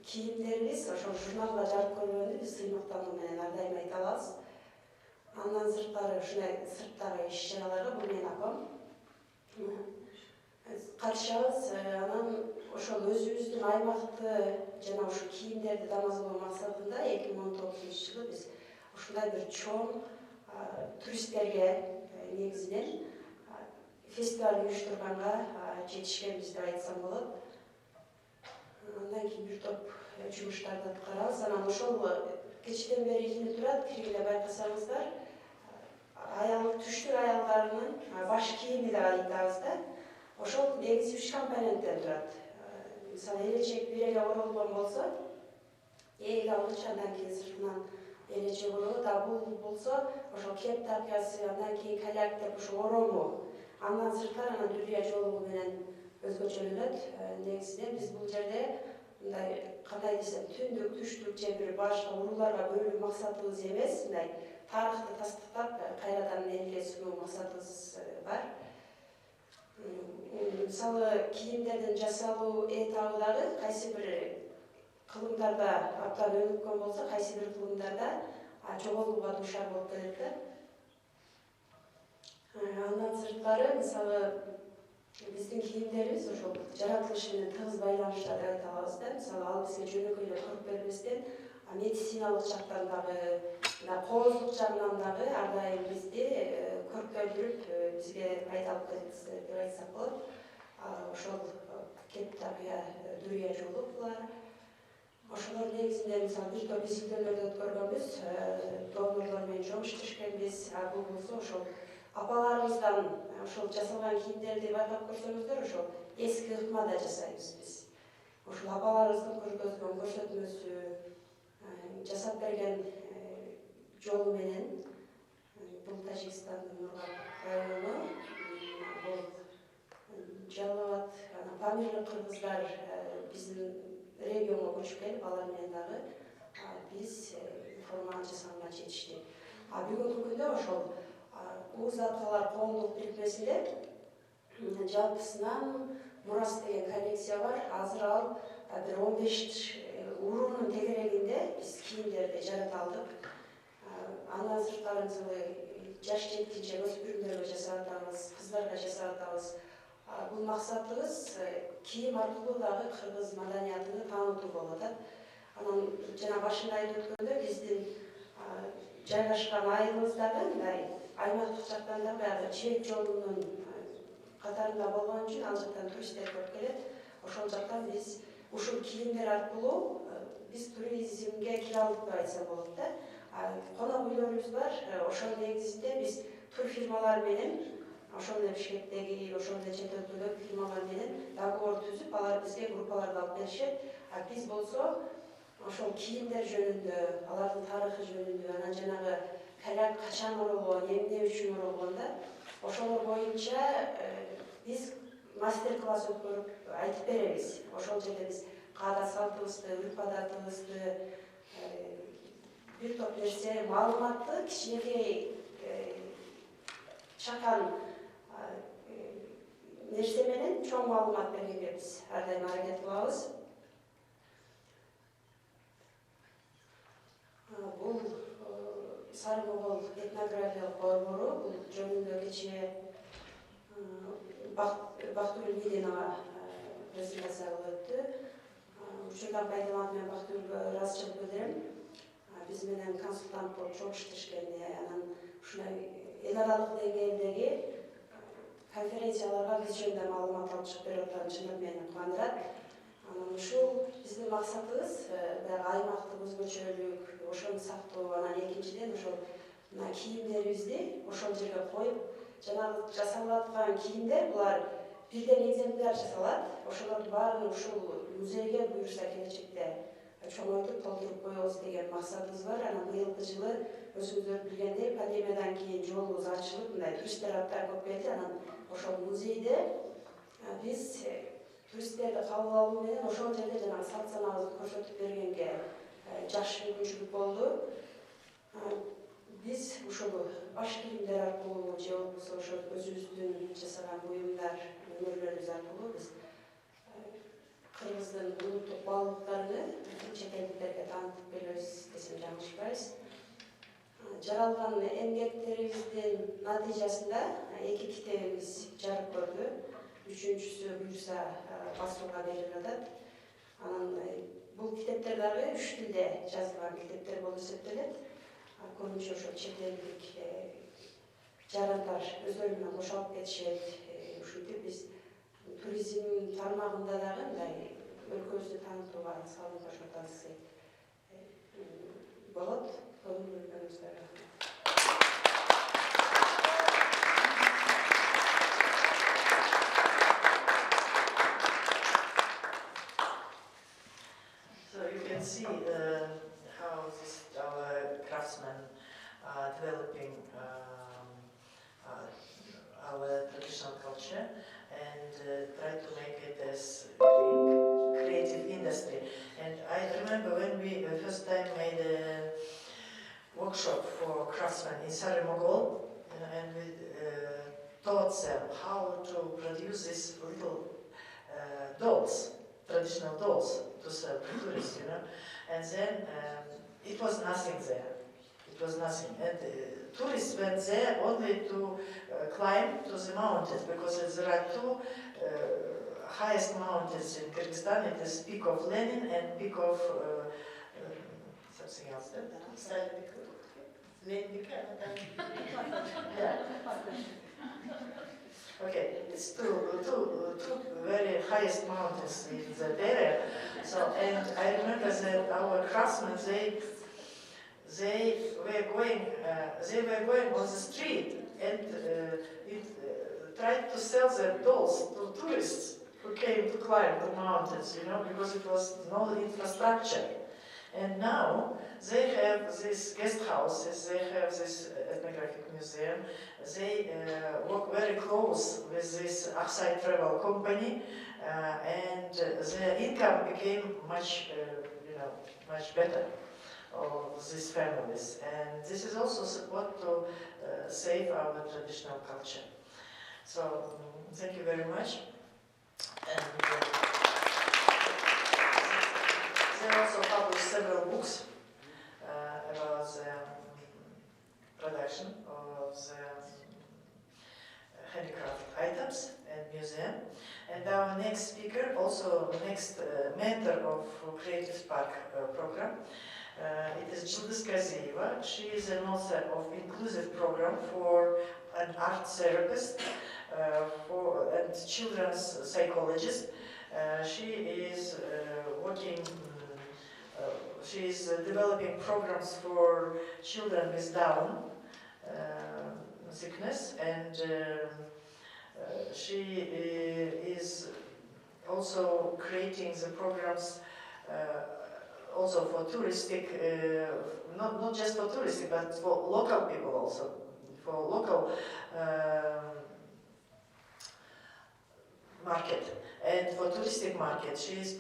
кийимдерибиз ошол журналга жарык көргөндү биз сыймыктануу менен ар дайым айта алабыз. Андан сырткары ушундай сырттагы иш-чараларга бул менин апам катышабыз. Анан ошол өзүбүздүн аймакты жана ушу кийимдерди дамазалоо максатында 2019 жылы биз ушундай бир чоң туристтерге негизинен фестиваль уюштурганга жетишкенбиз деп айтсам болот. Андан кийин бир топ жумуштарды аткарабыз. Анан ошол кечтен бери илинип турат, киргиле Ошол негизи 3 компоненттен турат. Мисалы элечек бир эле оролгон болсо, эги алгыч андан кийин сыртынан элечек оролот, а бул болсо ошол кеп тапкасы, андан кийин каляк деп ошо орому, андан сырткары анан дүрүя жолугу менен өзгөчөлөнөт. Негизинен биз бул жерде мындай кандай десем, түндүк, түштүк же бир башка урууларга бөлүү максатыбыз эмес, мындай тарыхты тастыктап кайрадан элге сунуу максатыбыз бар. Мисалы кийимдердин жасалуу этабы дагы кайсы бир кылымдарда абдан өнүккөн болсо, кайсы бир кылымдарда жоголууга дуушар болуп келет да. Андан сырткары мисалы биздин кийимдерибиз ошол жаратылышы менен тыгыз байланышта деп айта алабыз да. Мисалы ал бизге жөнөкөй эле туруп бербестен, медициналык жактан дагы, кооздук жагынан дагы ар дайым бизди көркөйдүрүп, бизге пайда алып келет деп айтсак болот. Ошол кептапия, дүрүя жолу булар. Ошолор негизинде мисалы бир топ изилдөөлөрдү өткөргөнбүз, донорлор менен жумуш иштешкенбиз. Бул болсо ошол апаларыбыздан ошол жасалган кийимдерди байкап көрсөңүздөр, ошол эски ыкмада жасайбыз биз. Ошол апаларыбыздын көргөзгөн көрсөтмөсү, жасап берген жолу менен бул Тажикстандын Нургат району, бул Жалалабад, Памирлик кыргыздар биздин регионго көчүп келип, алар менен дагы биз форма жасаганга жетиштик. Бүгүнкү күндө ошол Уз Аталар коомдук бирикмесинде жалпысынан Мурас деген коллекция бар. Азыр ал бир 15 уруунун тегерегинде биз кийимдерди жарата алдык. Андан сырткары жаш жеткинчек өспүрүмдөргө жасап атабыз, кыздарга жасап атабыз. Бул максатыбыз кийим аркылуу дагы кыргыз маданиятын таанытуу болуп атат. Анан жана башында айтып өткөндөй, биздин жайгашкан айылыбыз дагы мындай аймактык жактан да баягы Жибек жолунун катарында болгон үчүн ал жактан туристтер көп келет. Ошол жактан биз ушул кийимдер аркылуу биз туризмге кире алдык деп айтса болот да. Конок үйлөрүбүз бар. Ошол негизинде биз турфирмалар менен, ошол эле Бишкектеги, ошол эле чет өлкөдөгү фирмалар менен договор түзүп, алар бизге группаларды алып келишет. Биз болсо ошол кийимдер жөнүндө, алардын тарыхы жөнүндө, анан жанагы каляк качан оролгон, эмне үчүн оролгон да, ошолор боюнча биз мастер-класс өткөрүп айтып беребиз. Ошол жерде биз каада салтыбызды, үрп-адатыбызды, бир топ нерсе, маалыматты кичинекей чакан нерсе менен чоң маалымат бергенге биз ар дайым аракет кылабыз. Бул Сары Могол этнографиялык борбору, бул жөнүндө кечээ Бактыгүл Мединова презентация кылып өттү. Учурдан пайдаланып мен Бактыгүлгө ыраазычылык билдирем. Биз менен консультант болуп чогуу иштешкенине, анан ушундай эл аралык деңгээлдеги конференцияларга биз жөнүндө маалымат алып чыгып берип атканы чындап мени кубандырат. Анан ушул биздин максатыбыз баягы аймактык өзгөчөлүк, ошону сактоо, анан экинчиден ошол мына кийимдерибизди ошол жерге коюп, жанагы жасалып аткан кийимдер булар бирден экземпляр жасалат. Ошолордун баарын ушул музейге буюрса келечекте чоңойтуп толтуруп коебуз деген максатыбыз бар. Анан быйылкы жылы өзүңүздөр билгендей пандемиядан кийин жолубуз ачылып, мындай туристтер абдан көп келди. Анан ошол музейде биз туристтерди кабыл алуу менен ошол жерде жанагы салт санабызды көрсөтүп бергенге жакшы мүмкүнчүлүк болду. Биз ушул баш кийимдер аркылуу же болбосо ошол өзүбүздүн жасаган буюмдар, өнөрлөрүбүз аркылуу биз кыргыздын улуттук баалуулуктарын чет элдиктерге таанытып келебиз десем жаңылышпайбыз. Жаралган эмгектерибиздин натыйжасында 2 китебimiz жарык көрдү. Үчүнчүсү буюрса басууга берилип атат. Анан бул китептер дагы 3 тилде жазылган китептер болуп эсептелет. Көбүнчө ошо чет элдик жарандар өздөрү менен кош алып кетишет. Ушинтип биз туризм тармагында дагы мындай өлкөбүздү таанытууга салым кошот десек болот. Көңүл бөлгөнүңүзгө рахмат.
tried to make it as creative industry. And I remember when we first time made a workshop for craftsmen in Saremogol, and we taught them how to produce these little dolls, traditional dolls, to sell to tourists, And then it was nothing there. It was nothing. And tourists went there only to climb to the mountains, because there are two highest mountains in Kyrgyzstan. It is Peak of Lenin and Peak of something else. Yeah. Okay, it's two very highest mountains in that area. So, and I remember that our craftsmen, they were going on the street and tried to sell their dolls to tourists who came to climb the mountains, because it was no infrastructure. And now they have these guest houses, they have this ethnographic museum, they work very close with this Aksai travel company, and their income became much, much better of these families. And this is also what to save our traditional culture. So thank you very much. And they also published several books about the production of the handicraft items and museum. And our next speaker, also next mentor of Creative Spark program, it is Jildiz Kaziyeva. She is an author of inclusive program for an art therapist and children's psychologist. She is she is developing programs for children with Down sickness, and she is also creating the programs also for touristic, not just for touristic, but for local people also, for local market. And for touristic market, she is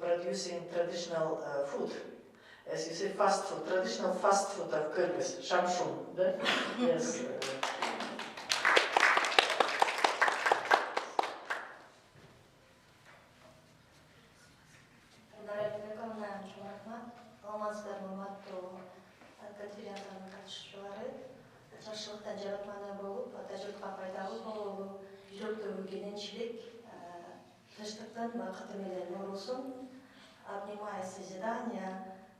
producing traditional food. As you say, fast food, traditional fast food of Kyrgyz, shamshun. Yes.
конференцияның қатысушылары жашылықтан жаратманы болып, тәжірибе пайдалы болу, жүректегі кененчілік, тыныштықтан бақыты менен нұрылсын. Обнимая созидание,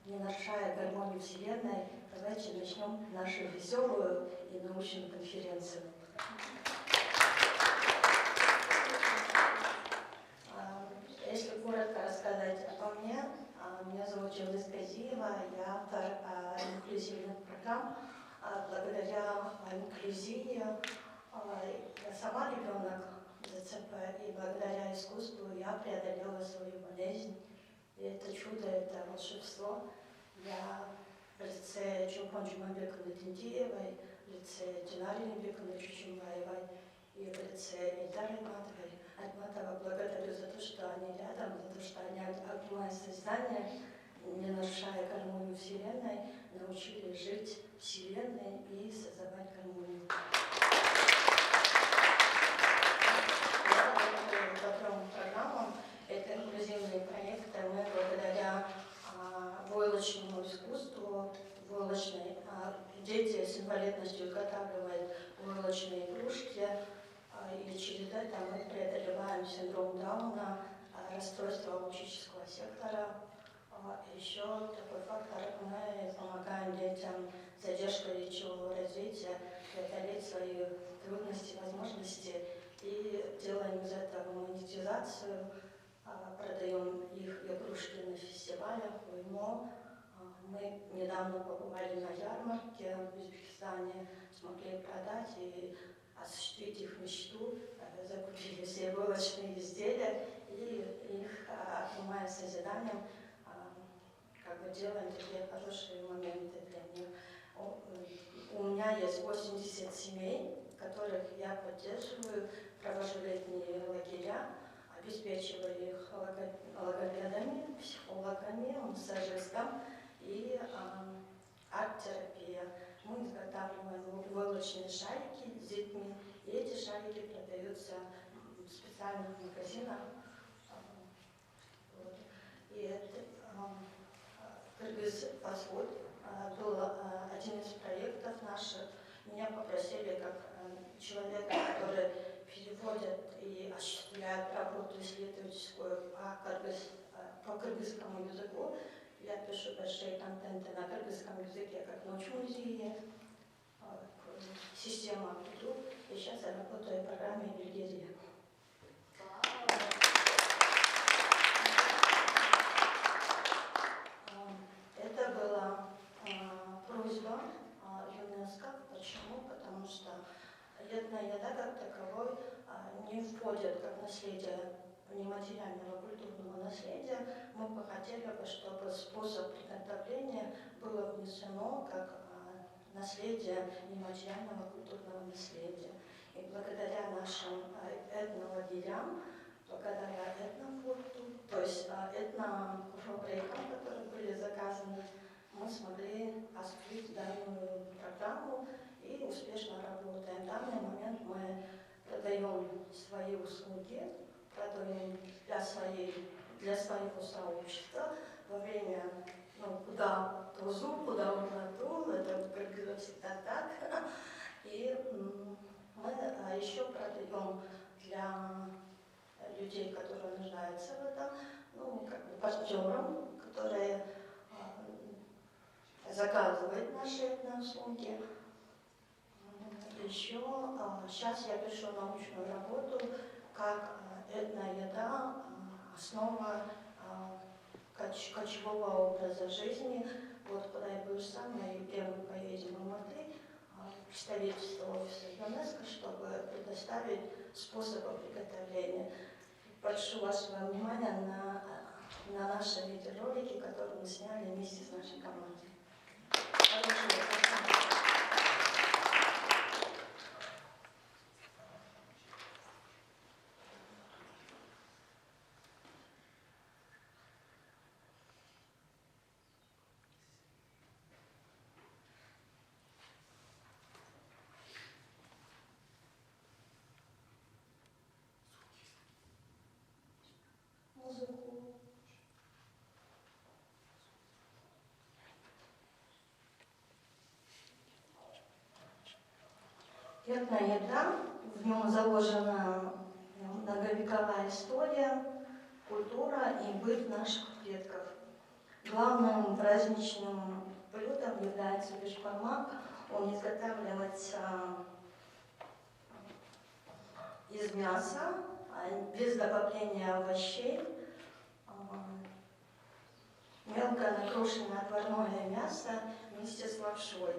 не нарушая гармонию Вселенной, давайте начнем нашу веселую и научную конференцию. Если коротко рассказать обо мне, меня зовут Жилдиз Казиева, я автор инклюзивных программ. Благодаря инклюзии я сама ребенок ЗЦП, и благодаря искусству я преодолела свою болезнь. И это чудо, это волшебство. Я в лице Чулпан Жумабековны Тинтиевой, в лице Динари Небековны Чучумбаевой и в лице Эльдары Айтматова благодарю за то, что они рядом, за то, что они, обнимая сознание, не нарушая гармонию Вселенной, научили жить Вселенной и создавать гармонию. Я работаю по трем программам. Это инклюзивные проекты. Мы благодаря войлочному искусству, дети с инвалидностью изготавливают войлочные игрушки, и через это мы преодолеваем синдром Дауна, расстройство аутического сектора. Еще такой фактор, мы помогаем детям с задержкой речевого развития преодолеть свои трудности, возможности и делаем из этого монетизацию, продаем их игрушки на фестивалях, в ИМО. Мы недавно побывали на ярмарке в Узбекистане, смогли продать и осуществить их мечту, закупили все войлочные изделия и их, отнимая созиданием, делаем такие хорошие моменты для них. У меня есть 80 семей, которых я поддерживаю, провожу летние лагеря, массажистом и арт-терапия. Мы изготавливаем войлочные шарики с детьми, и эти шарики продаются в специальных магазинах. Вот. И это Кыргыз Фастфуд был один из проектов наших. Меня попросили как человека, который переводит и осуществляет работу исследовательскую по кыргызскому языку. Я пишу большие контенты на кыргызском языке, как «Ночь в музее», «Система Абду». И сейчас я работаю в программе «Бельгерия». Это была просьба ЮНЕСКО. Почему? Потому что этная еда как таковой не входит как наследие нематериального культурного наследия. Мы бы хотели, чтобы способ приготовления было внесено как наследие нематериального культурного наследия. И благодаря нашим этнолагерям, благодаря этнофурту, то есть этнофабрикам, которые были заказаны, мы смогли осуществить данную программу и успешно работаем. В данный момент мы продаем свои услуги, продаем для своего сообщества во время, куда тузу, куда угодул, это как всегда так. И мы еще продаем для людей, которые нуждаются в этом, партнерам, которые заказывают наши услуги. Еще сейчас я пишу научную работу, как этная еда, основа кочевого образа жизни. Вот куда я буду сам, на ЮПЕ мы поедем в Алматы, представительство офиса ЮНЕСКО, чтобы предоставить способы приготовления. Прошу вашего внимания на наши видеоролики, которые мы сняли вместе с нашей командой. Этная еда, в нем заложена многовековая история, культура и быт наших предков. Главным праздничным блюдом является бешбармак. Он изготавливается из мяса, без добавления овощей. Мелко накрошенное отварное мясо вместе с лапшой.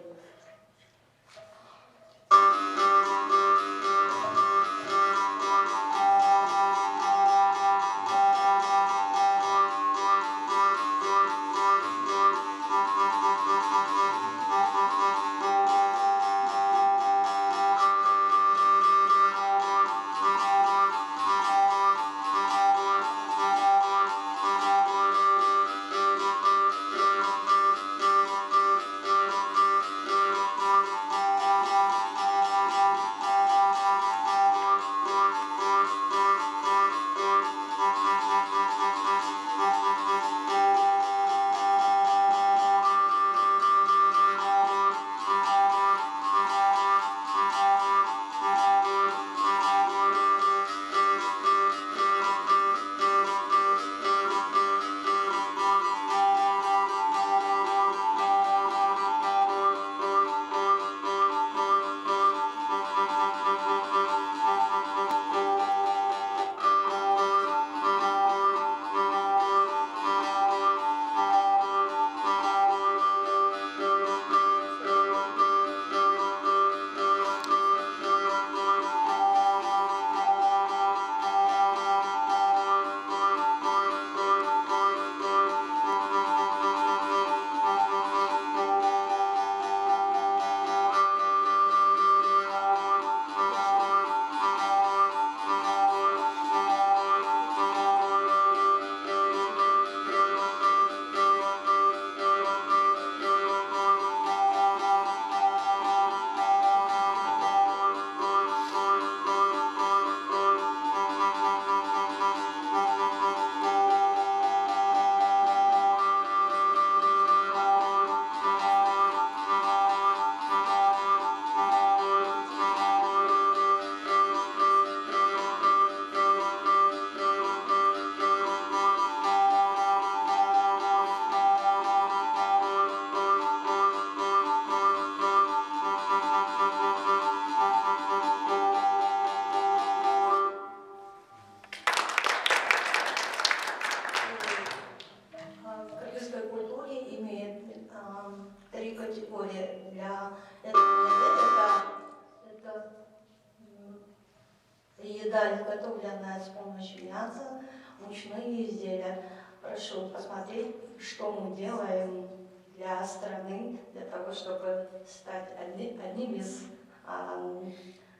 изготовленное с помощью мяса, мучные изделия. Прошу посмотреть, что мы делаем для страны, для того, чтобы стать одним из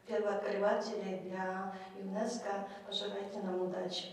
первооткрывателей для ЮНЕСКО. Пожелайте нам удачи.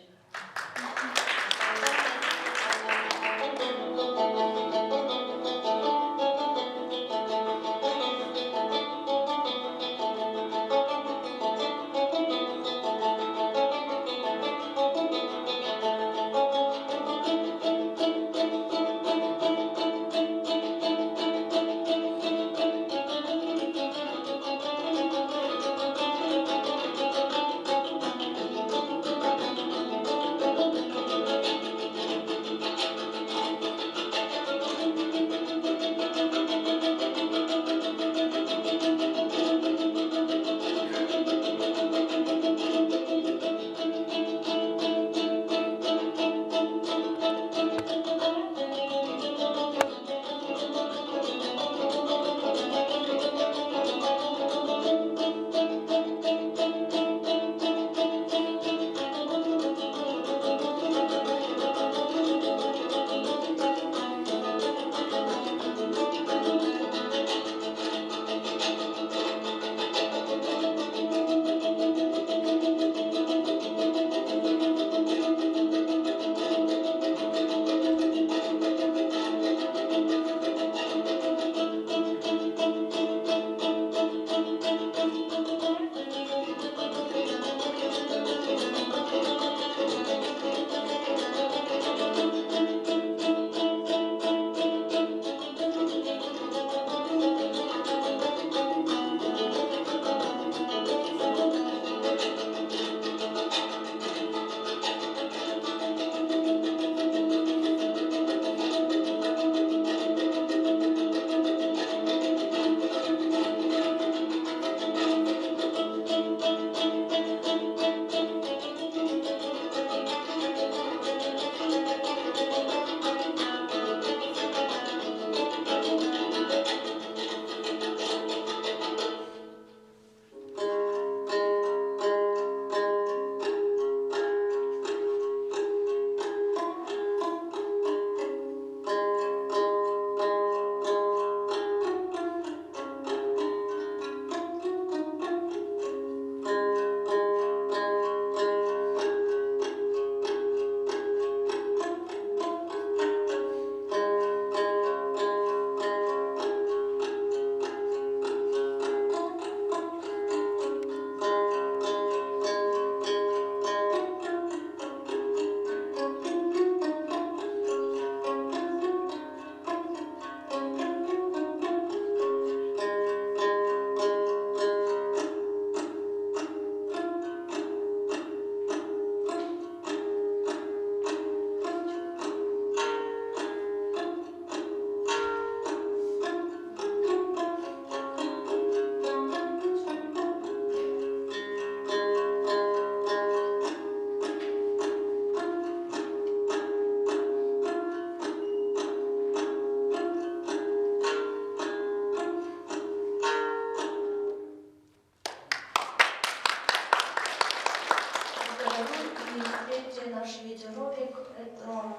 Наш видеоролик, это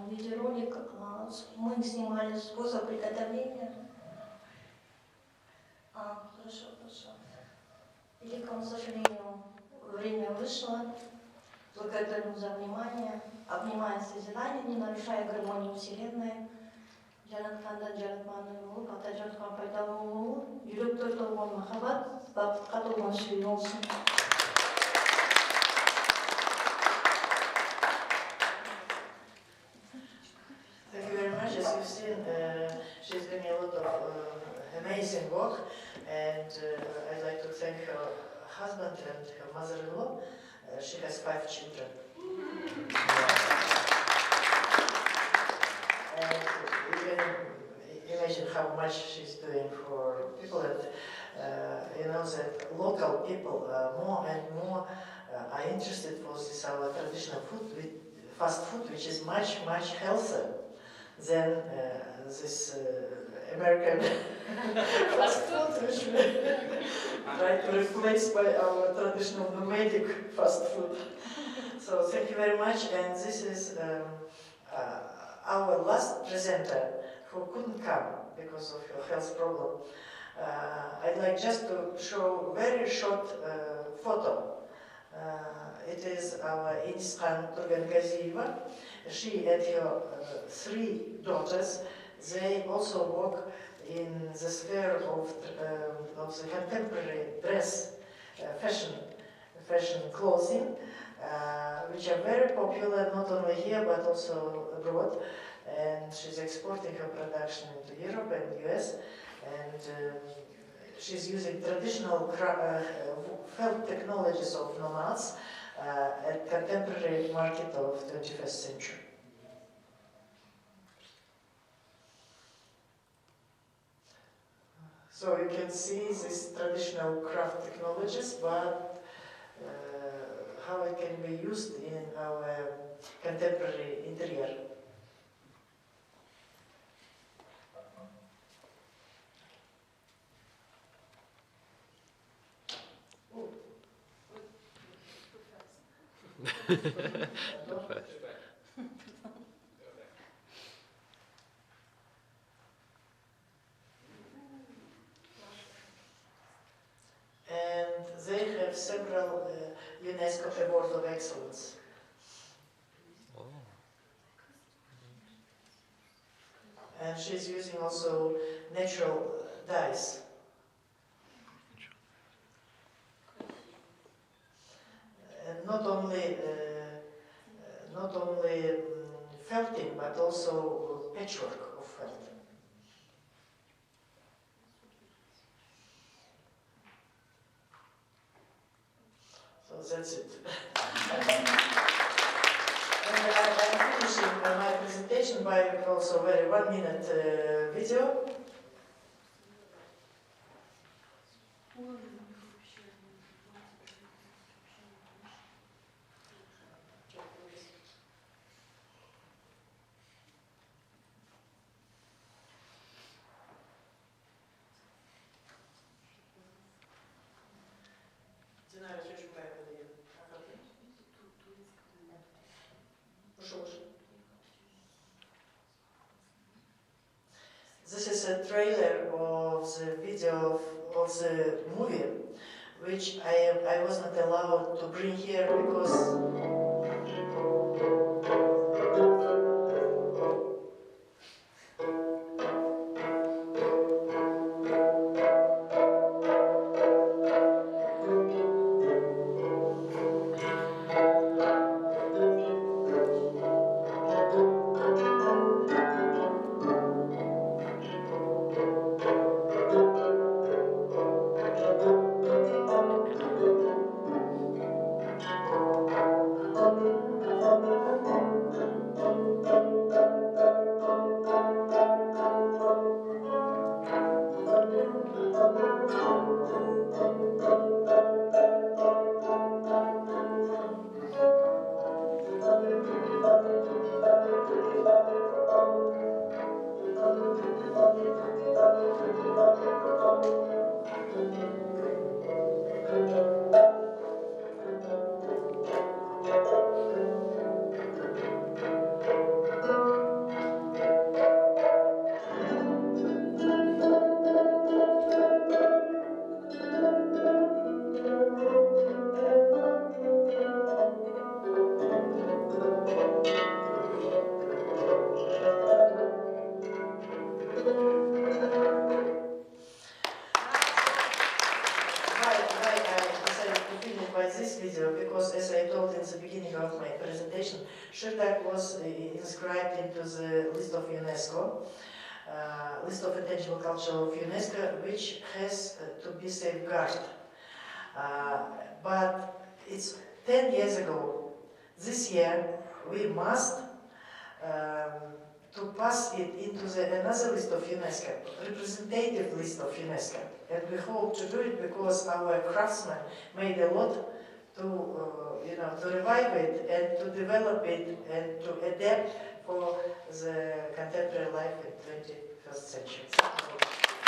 видеоролик мы снимали способ приготовления. Хорошо. К великому сожалению, время вышло. Благодарю за внимание. Обнимая созидание, не нарушая гармонию Вселенной. Жаратқандан жаратманы болуп, ата жаратқан пайдалы болуы, жүректе толған махаббат, бақытқа толған сүйүү болсын.
Thank you very much. As you've seen, she's doing a lot of amazing work, and I'd like to thank her husband and her mother-in-law. She has 5 children. And you can imagine how much she's doing for people, and you know that local people more and more are interested for this our traditional food, fast food, which is much healthier than this American fast food, which we try to replace by our traditional nomadic fast food. So thank you very much, and this is our last presenter who couldn't come because of her health problem. I'd like just to show a very short photo. It is our Iniskan Turgan-Gaziyeva. She and her 3 daughters, they also work in the sphere of the contemporary dress, fashion clothing, which are very popular not only here but also abroad. And she's exporting her production into Europe and US. And she's using traditional felt technologies of nomads at contemporary market of 21st century. So you can see these traditional craft technologies, but how it can be used in our contemporary interior. And they have several UNESCO Awards of Excellence. And she's using also natural dyes. And not only felting, but also patchwork of felt. So that's it. And I'm finishing my presentation by also a very 1-minute video. This is a trailer of the video of the movie, which I wasn't allowed to bring here because because, as I told in the beginning of my presentation, Shirdak was inscribed into the list of UNESCO, list of intangible culture of UNESCO, which has to be safeguarded. But it's 10 years ago. This year, we must to pass it into another list of UNESCO, representative list of UNESCO. And we hope to do it because our craftsmen made a lot to revive it and to develop it and to adapt for the contemporary life in 21st century.